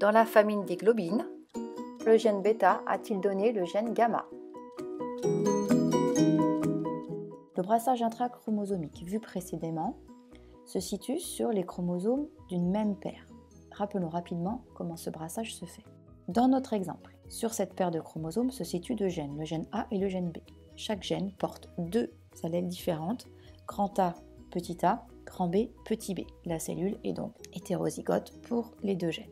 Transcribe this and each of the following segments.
Dans la famille des globines, le gène bêta a-t-il donné le gène gamma? Le brassage intrachromosomique vu précédemment se situe sur les chromosomes d'une même paire. Rappelons rapidement comment ce brassage se fait. Dans notre exemple, sur cette paire de chromosomes se situent deux gènes, le gène A et le gène B. Chaque gène porte deux allèles différentes, grand A, petit a, grand B, petit b. La cellule est donc hétérozygote pour les deux gènes.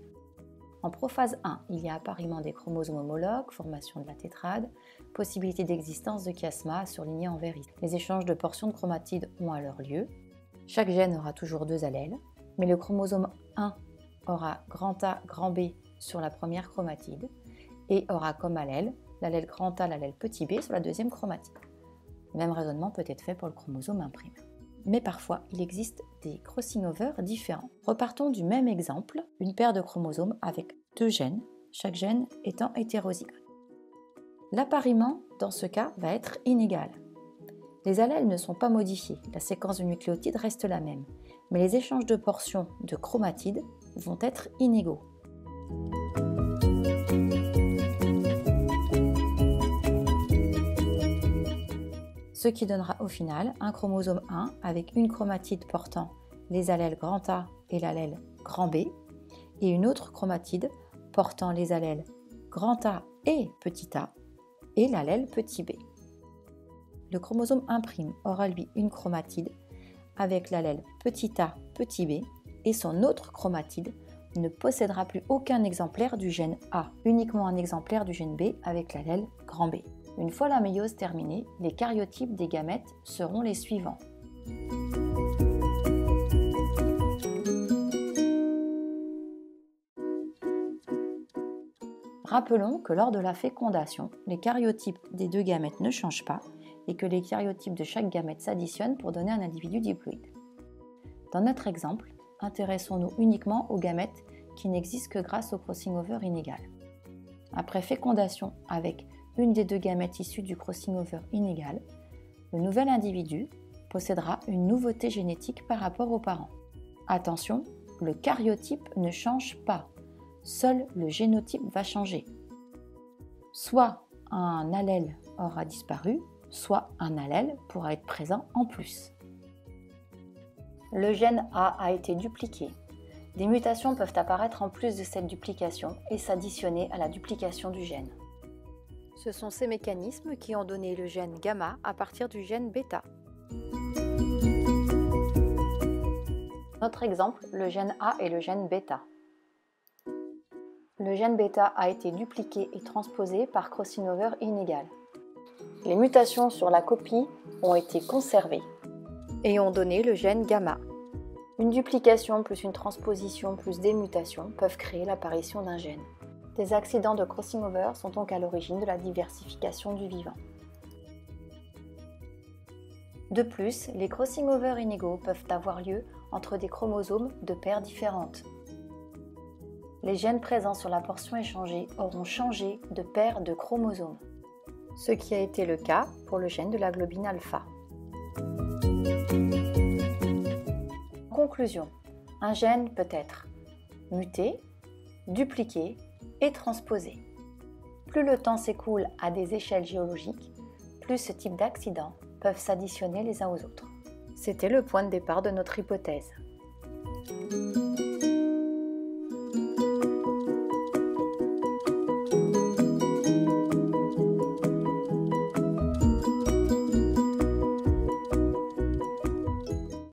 En prophase 1, il y a appariement des chromosomes homologues, formation de la tétrade, possibilité d'existence de chiasma surligné en vert ici. Les échanges de portions de chromatides ont alors lieu. Chaque gène aura toujours deux allèles, mais le chromosome 1 aura grand A, grand B sur la première chromatide et aura comme allèle l'allèle grand A, l'allèle petit b sur la deuxième chromatide. Le même raisonnement peut être fait pour le chromosome 1'. Mais parfois, il existe des crossing over différents. Repartons du même exemple, une paire de chromosomes avec deux gènes, chaque gène étant hétérozygote. L'appariement, dans ce cas, va être inégal. Les allèles ne sont pas modifiés, la séquence de nucléotides reste la même, mais les échanges de portions de chromatides vont être inégaux. Ce qui donnera au final un chromosome 1 avec une chromatide portant les allèles grand A et l'allèle grand B et une autre chromatide portant les allèles grand A et petit a et l'allèle petit b. Le chromosome 1' aura lui une chromatide avec l'allèle petit a, petit b et son autre chromatide ne possédera plus aucun exemplaire du gène A, uniquement un exemplaire du gène B avec l'allèle grand B. Une fois la méiose terminée, les caryotypes des gamètes seront les suivants. Rappelons que lors de la fécondation, les caryotypes des deux gamètes ne changent pas et que les caryotypes de chaque gamète s'additionnent pour donner un individu diploïde. Dans notre exemple, intéressons-nous uniquement aux gamètes qui n'existent que grâce au crossing over inégal. Après fécondation avec une des deux gamètes issues du crossing over inégal, le nouvel individu possédera une nouveauté génétique par rapport aux parents. Attention, le caryotype ne change pas, seul le génotype va changer. Soit un allèle aura disparu, soit un allèle pourra être présent en plus. Le gène A été dupliqué. Des mutations peuvent apparaître en plus de cette duplication et s'additionner à la duplication du gène. Ce sont ces mécanismes qui ont donné le gène gamma à partir du gène bêta. Notre exemple, le gène A et le gène bêta. Le gène bêta a été dupliqué et transposé par crossing over inégal. Les mutations sur la copie ont été conservées et ont donné le gène gamma. Une duplication plus une transposition plus des mutations peuvent créer l'apparition d'un gène. Des accidents de crossing over sont donc à l'origine de la diversification du vivant. De plus, les crossing over inégaux peuvent avoir lieu entre des chromosomes de paires différentes. Les gènes présents sur la portion échangée auront changé de paire de chromosomes, ce qui a été le cas pour le gène de la globine alpha. En conclusion, un gène peut être muté, dupliqué et transposé. Plus le temps s'écoule à des échelles géologiques, plus ce type d'accidents peuvent s'additionner les uns aux autres. C'était le point de départ de notre hypothèse.